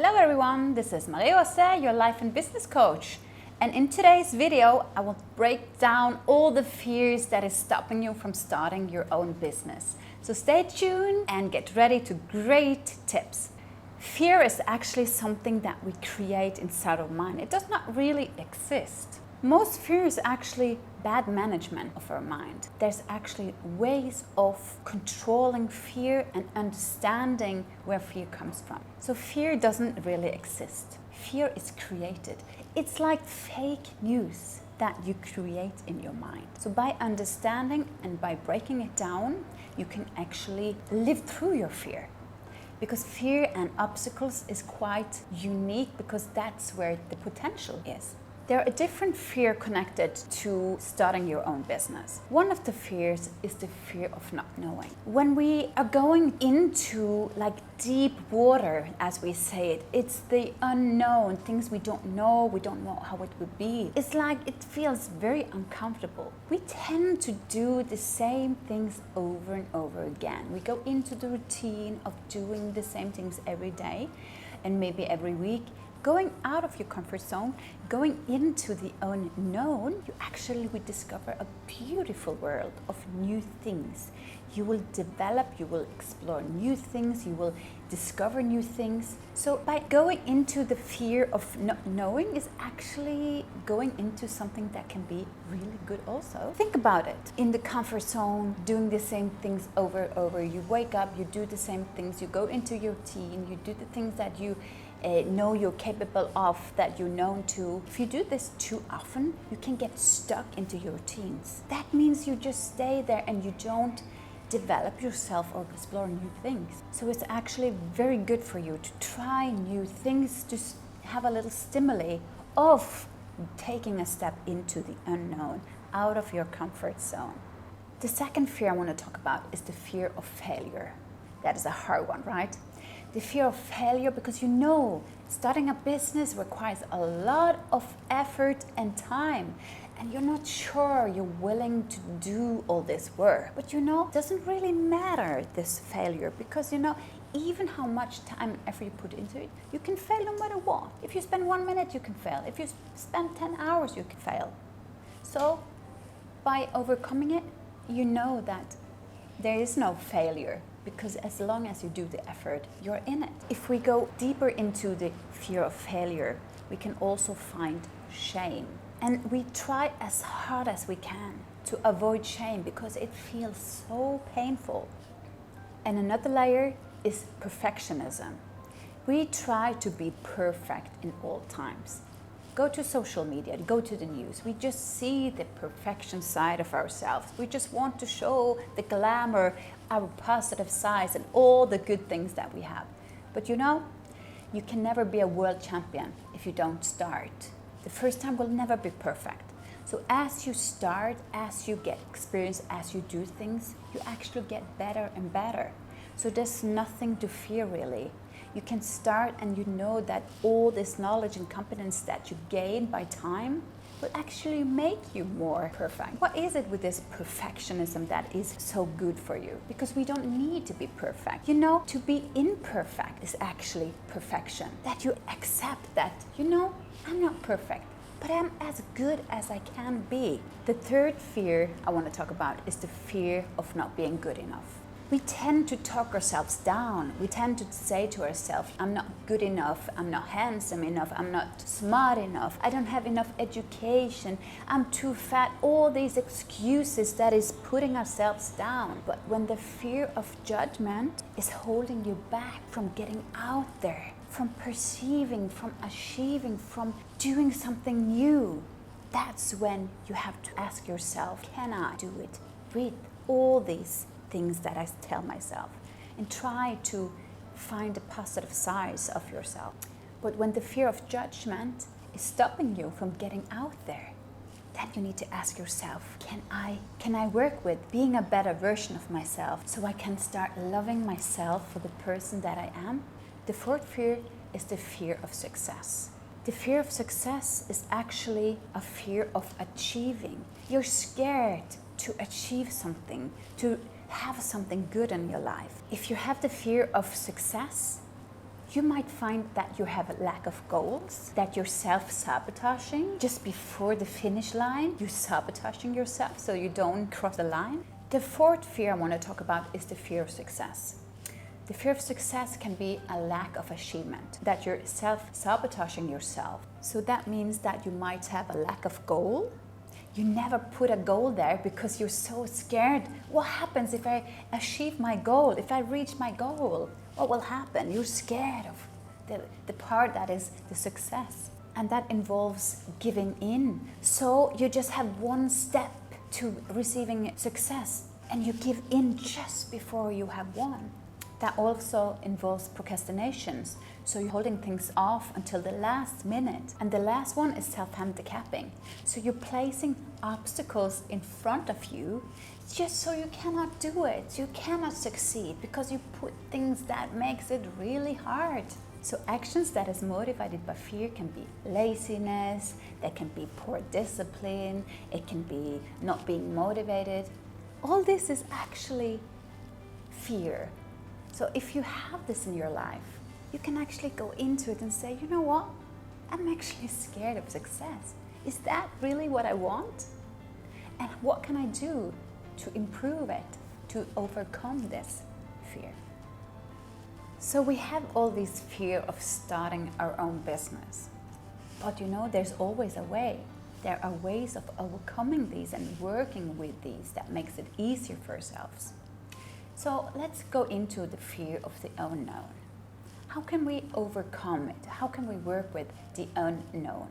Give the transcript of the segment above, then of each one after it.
Hello everyone, this is Marie Aase, your life and business coach. And in today's video, I will break down all the fears that is stopping you from starting your own business. So stay tuned and get ready to great tips. Fear is actually something that we create inside our mind. It does not really exist. Most fear is actually bad management of our mind. There's actually ways of controlling fear and understanding where fear comes from. So fear doesn't really exist. Fear is created. It's like fake news that you create in your mind. So by understanding and by breaking it down, you can actually live through your fear. Because fear and obstacles is quite unique because that's where the potential is. There are different fears connected to starting your own business. One of the fears is the fear of not knowing. When we are going into like deep water, as we say it, it's the unknown, things we don't know how it would be. It's like it feels very uncomfortable. We tend to do the same things over and over again. We go into the routine of doing the same things every day and maybe every week. Going out of your comfort zone, going into the unknown, you actually will discover a beautiful world of new things. You will develop, you will explore new things, you will discover new things. So by going into the fear of not knowing is actually going into something that can be really good also. Think about it. In the comfort zone, doing the same things over and over. You wake up, you do the same things, you go into your routine, you do the things that you know you're capable of, that you're known to. If you do this too often, you can get stuck into your routines. That means you just stay there and you don't develop yourself or explore new things. So it's actually very good for you to try new things, to have a little stimuli of taking a step into the unknown, out of your comfort zone. The second fear I want to talk about is the fear of failure. That is a hard one, right? The fear of failure, because you know starting a business requires a lot of effort and time, and you're not sure you're willing to do all this work. But you know, it doesn't really matter, this failure, because you know, even how much time and effort you put into it, you can fail no matter what. If you spend 1 minute, you can fail. If you spend 10 hours, you can fail. So by overcoming it, you know that there is no failure, because as long as you do the effort, you're in it. If we go deeper into the fear of failure, we can also find shame. And we try as hard as we can to avoid shame because it feels so painful. And another layer is perfectionism. We try to be perfect in all times. Go to social media, go to the news. We just see the perfection side of ourselves. We just want to show the glamour, our positive sides, and all the good things that we have. But you know, you can never be a world champion if you don't start. The first time will never be perfect. So as you start, as you get experience, as you do things, you actually get better and better. So there's nothing to fear really. You can start and you know that all this knowledge and competence that you gain by time will actually make you more perfect. What is it with this perfectionism that is so good for you? Because we don't need to be perfect. You know, to be imperfect is actually perfection. That you accept that, you know, I'm not perfect, but I'm as good as I can be. The third fear I want to talk about is the fear of not being good enough. We tend to talk ourselves down. We tend to say to ourselves, I'm not good enough, I'm not handsome enough, I'm not smart enough, I don't have enough education, I'm too fat. All these excuses that is putting ourselves down. But when the fear of judgment is holding you back from getting out there, from perceiving, from achieving, from doing something new, that's when you have to ask yourself, can I do it? Breathe all these things that I tell myself and try to find the positive sides of yourself. But when the fear of judgment is stopping you from getting out there, then you need to ask yourself, can I work with being a better version of myself so I can start loving myself for the person that I am? The fourth fear is the fear of success. The fear of success is actually a fear of achieving. You're scared to achieve something, to have something good in your life. If you have the fear of success, You might find that you have a lack of goals, that you're self-sabotaging. Just before the finish line, you're sabotaging yourself so you don't cross the line. The fourth fear I want to talk about is the fear of success. The fear of success can be a lack of achievement, that you're self-sabotaging yourself. So that means that you might have a lack of goal. You never put a goal there because you're so scared. What happens if I achieve my goal? If I reach my goal? What will happen? You're scared of the part that is the success. And that involves giving in. So you just have one step to receiving success and you give in just before you have won. That also involves procrastinations. So you're holding things off until the last minute. And the last one is self-handicapping. So you're placing obstacles in front of you just so you cannot do it. You cannot succeed because you put things that makes it really hard. So actions that is motivated by fear can be laziness, that can be poor discipline, it can be not being motivated. All this is actually fear. So if you have this in your life, you can actually go into it and say, you know what? I'm actually scared of success. Is that really what I want? And what can I do to improve it, to overcome this fear? So we have all this fear of starting our own business. But you know, there's always a way. There are ways of overcoming these and working with these that makes it easier for ourselves. So let's go into the fear of the unknown. How can we overcome it? How can we work with the unknown?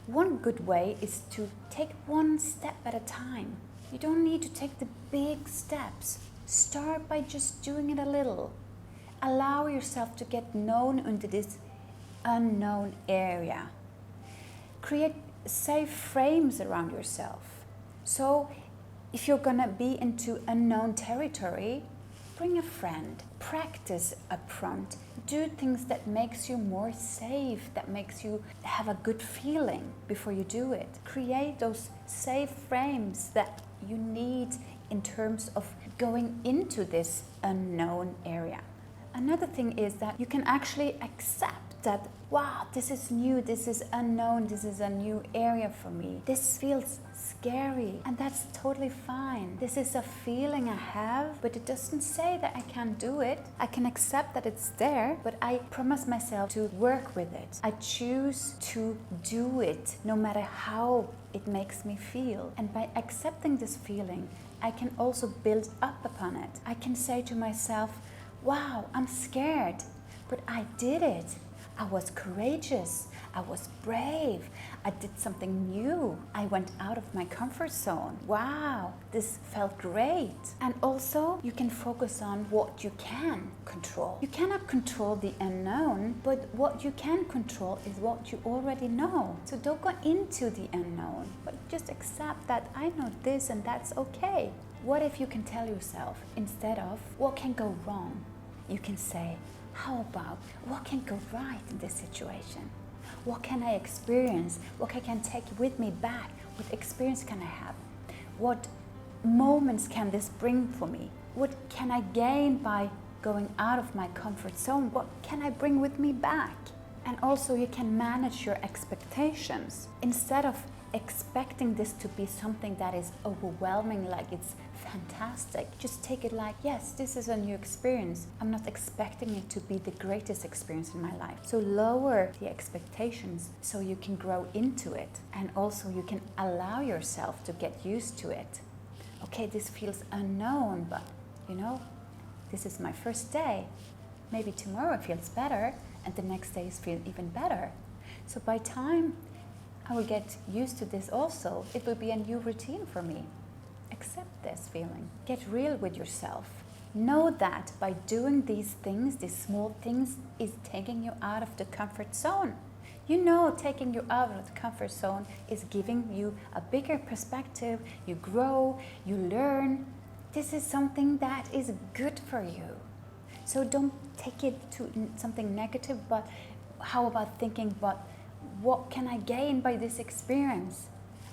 One good way is to take one step at a time. You don't need to take the big steps. Start by just doing it a little. Allow yourself to get known into this unknown area. Create safe frames around yourself. So if you're gonna be into unknown territory, bring a friend, practice up front, do things that makes you more safe, that makes you have a good feeling before you do it. Create those safe frames that you need in terms of going into this unknown area. Another thing is that you can actually accept that, wow, this is new, this is unknown, this is a new area for me. This feels scary, and that's totally fine. This is a feeling I have, but it doesn't say that I can't do it. I can accept that it's there, but I promise myself to work with it. I choose to do it no matter how it makes me feel. And by accepting this feeling, I can also build up upon it. I can say to myself, wow, I'm scared, but I did it. I was courageous. I was brave. I did something new. I went out of my comfort zone. Wow, this felt great. And also, you can focus on what you can control. You cannot control the unknown, but what you can control is what you already know. So don't go into the unknown, but just accept that I know this and that's okay. What if you can tell yourself, instead of what can go wrong, you can say, how about what can go right in this situation? What can I experience? What I can take with me back? What experience can I have? What moments can this bring for me? What can I gain by going out of my comfort zone? What can I bring with me back? And also you can manage your expectations. Instead of expecting this to be something that is overwhelming, like it's fantastic, just take it like, yes, this is a new experience. I'm not expecting it to be the greatest experience in my life. So lower the expectations so you can grow into it, and also you can allow yourself to get used to it. Okay, this feels unknown, but you know, this is my first day. Maybe tomorrow feels better, and the next days feel even better. So by time I will get used to this also, it will be a new routine for me. Accept this feeling. Get real with yourself. Know that by doing these things, these small things, is taking you out of the comfort zone. You know, taking you out of the comfort zone is giving you a bigger perspective. You grow, you learn. This is something that is good for you. So don't take it to something negative, but how about thinking, but what can I gain by this experience?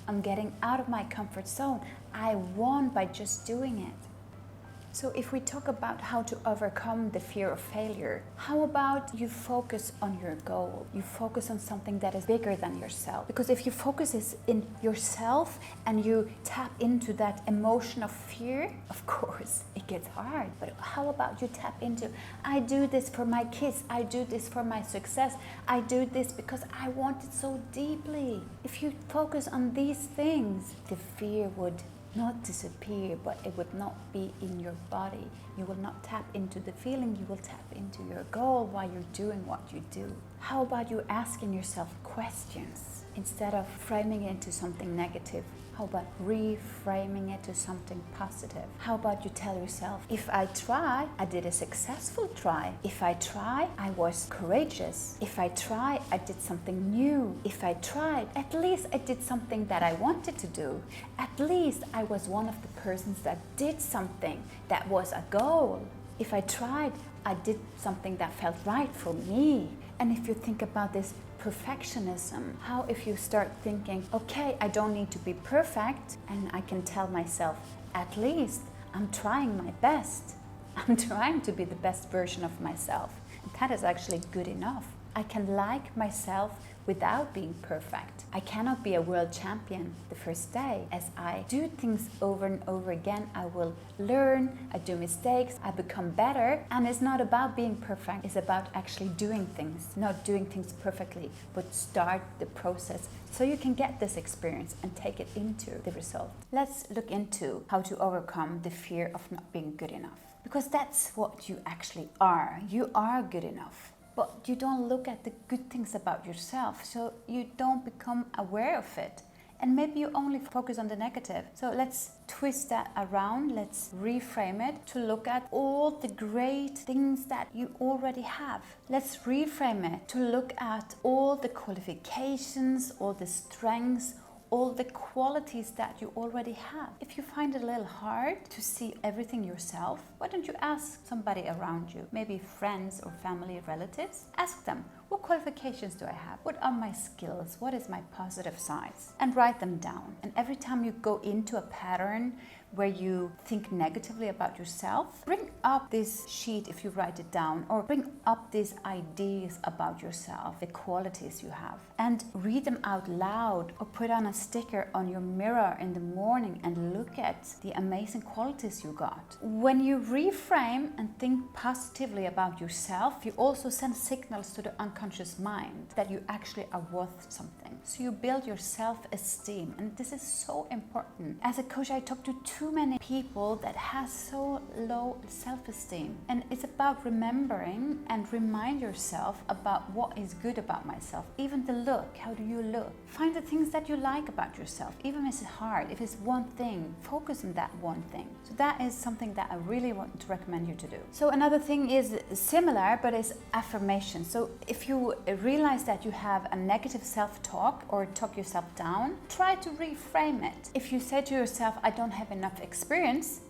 I'm getting out of my comfort zone. I won by just doing it. So if we talk about how to overcome the fear of failure, how about you focus on your goal? You focus on something that is bigger than yourself. Because if you focus in yourself and you tap into that emotion of fear, of course, it gets hard. But how about you tap into, I do this for my kids, I do this for my success, I do this because I want it so deeply. If you focus on these things, the fear would not disappear, but it would not be in your body. You will not tap into the feeling, you will tap into your goal while you're doing what you do. How about you asking yourself questions instead of framing it into something negative? How about reframing it to something positive? How about you tell yourself, if I try, I did a successful try. If I try, I was courageous. If I try, I did something new. If I tried, at least I did something that I wanted to do. At least I was one of the persons that did something that was a goal. If I tried, I did something that felt right for me. And if you think about this perfectionism, how if you start thinking, okay, I don't need to be perfect, and I can tell myself, at least I'm trying my best. I'm trying to be the best version of myself. And that is actually good enough. I can like myself without being perfect. I cannot be a world champion the first day. As I do things over and over again, I will learn, I do mistakes, I become better. And it's not about being perfect, it's about actually doing things, not doing things perfectly, but start the process so you can get this experience and take it into the result. Let's look into how to overcome the fear of not being good enough. Because that's what you actually are. You are good enough. But you don't look at the good things about yourself, so you don't become aware of it. And maybe you only focus on the negative. So let's twist that around, let's reframe it to look at all the great things that you already have. Let's reframe it to look at all the qualifications, all the strengths, all the qualities that you already have. If you find it a little hard to see everything yourself, why don't you ask somebody around you, maybe friends or family relatives? Ask them, what qualifications do I have? What are my skills? What is my positive sides? And write them down. And every time you go into a pattern where you think negatively about yourself, bring up this sheet if you write it down, or bring up these ideas about yourself, the qualities you have, and read them out loud, or put on a sticker on your mirror in the morning and look at the amazing qualities you got. When you reframe and think positively about yourself, you also send signals to the unconscious mind that you actually are worth something. So you build your self-esteem, and this is so important. As a coach, I talk to too many people that has so low self-esteem, and it's about remembering and remind yourself about what is good about myself. Even the look, how do you look? Find the things that you like about yourself, even if it's hard. If it's one thing, focus on that one thing. So that is something that I really want to recommend you to do. So another thing is similar, but it's affirmation. So if you realize that you have a negative self-talk or talk yourself down, try to reframe it. If you say to yourself, I don't have enough experience,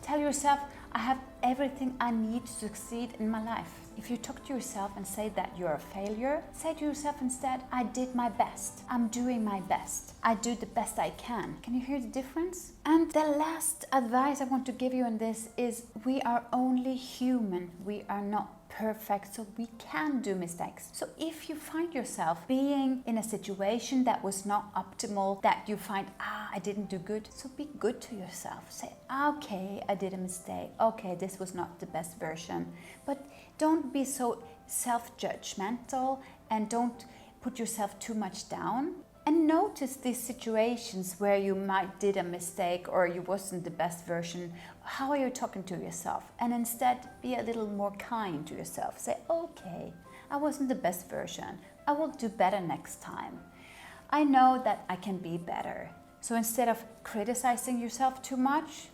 tell yourself, I have everything I need to succeed in my life. If you talk to yourself and say that you're a failure, say to yourself instead, I did my best. I'm doing my best. I do the best I can. Can you hear the difference? And the last advice I want to give you on this is we are only human. We are not perfect, so we can do mistakes. So if you find yourself being in a situation that was not optimal, that you find, I didn't do good, so be good to yourself. Say, okay, I did a mistake. Okay, this was not the best version. But don't be so self-judgmental and don't put yourself too much down. And notice these situations where you might did a mistake or you wasn't the best version. How are you talking to yourself? And instead be a little more kind to yourself. Say, okay, I wasn't the best version. I will do better next time. I know that I can be better. So instead of criticizing yourself too much,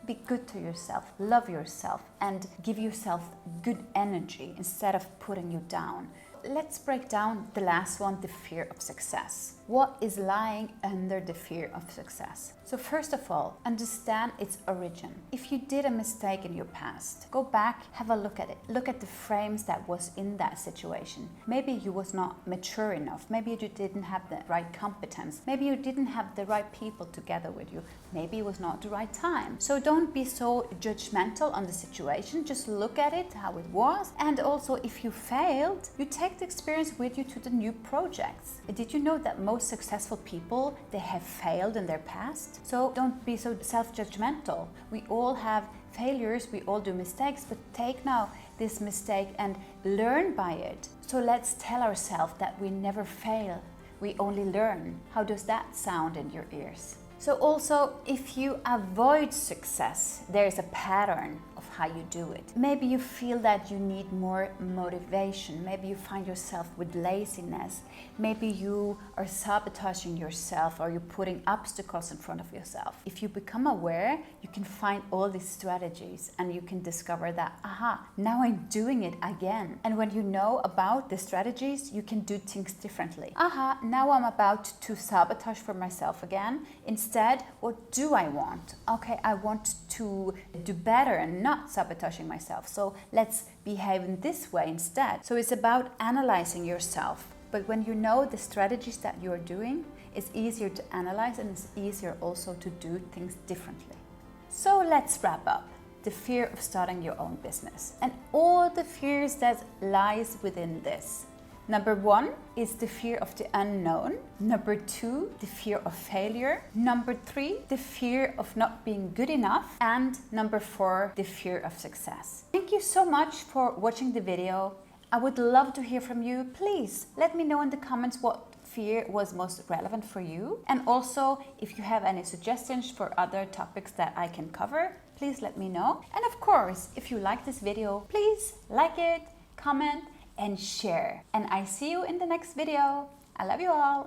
be good to yourself, love yourself, and give yourself good energy instead of putting you down. Let's break down the last one, the fear of success. What is lying under the fear of success? So first of all, understand its origin. If you did a mistake in your past, go back, have a look at it. Look at the frames that was in that situation. Maybe you was not mature enough. Maybe you didn't have the right competence. Maybe you didn't have the right people together with you. Maybe it was not the right time. So don't be so judgmental on the situation. Just look at it, how it was. And also, if you failed, you take the experience with you to the new projects. Did you know that most successful people, they have failed in their past? So don't be so self-judgmental. We all have failures, we all do mistakes, but take now this mistake and learn by it. So let's tell ourselves that we never fail, we only learn. How does that sound in your ears? So also, if you avoid success, there is a pattern of how you do it. Maybe you feel that you need more motivation. Maybe you find yourself with laziness. Maybe you are sabotaging yourself, or you're putting obstacles in front of yourself. If you become aware, you can find all these strategies and you can discover that, aha, now I'm doing it again. And when you know about the strategies, you can do things differently. Aha, now I'm about to sabotage for myself again. Instead, what do I want? Okay, I want to do better and not sabotaging myself. So let's behave in this way instead. So it's about analyzing yourself. But when you know the strategies that you're doing, it's easier to analyze and it's easier also to do things differently. So let's wrap up. The fear of starting your own business and all the fears that lies within this. Number 1 is the fear of the unknown. Number 2, the fear of failure. Number 3, the fear of not being good enough. And number 4, the fear of success. Thank you so much for watching the video. I would love to hear from you. Please let me know in the comments what fear was most relevant for you. And also, if you have any suggestions for other topics that I can cover, please let me know. And of course, if you like this video, please like it, comment, and share. And I see you in the next video. I love you all.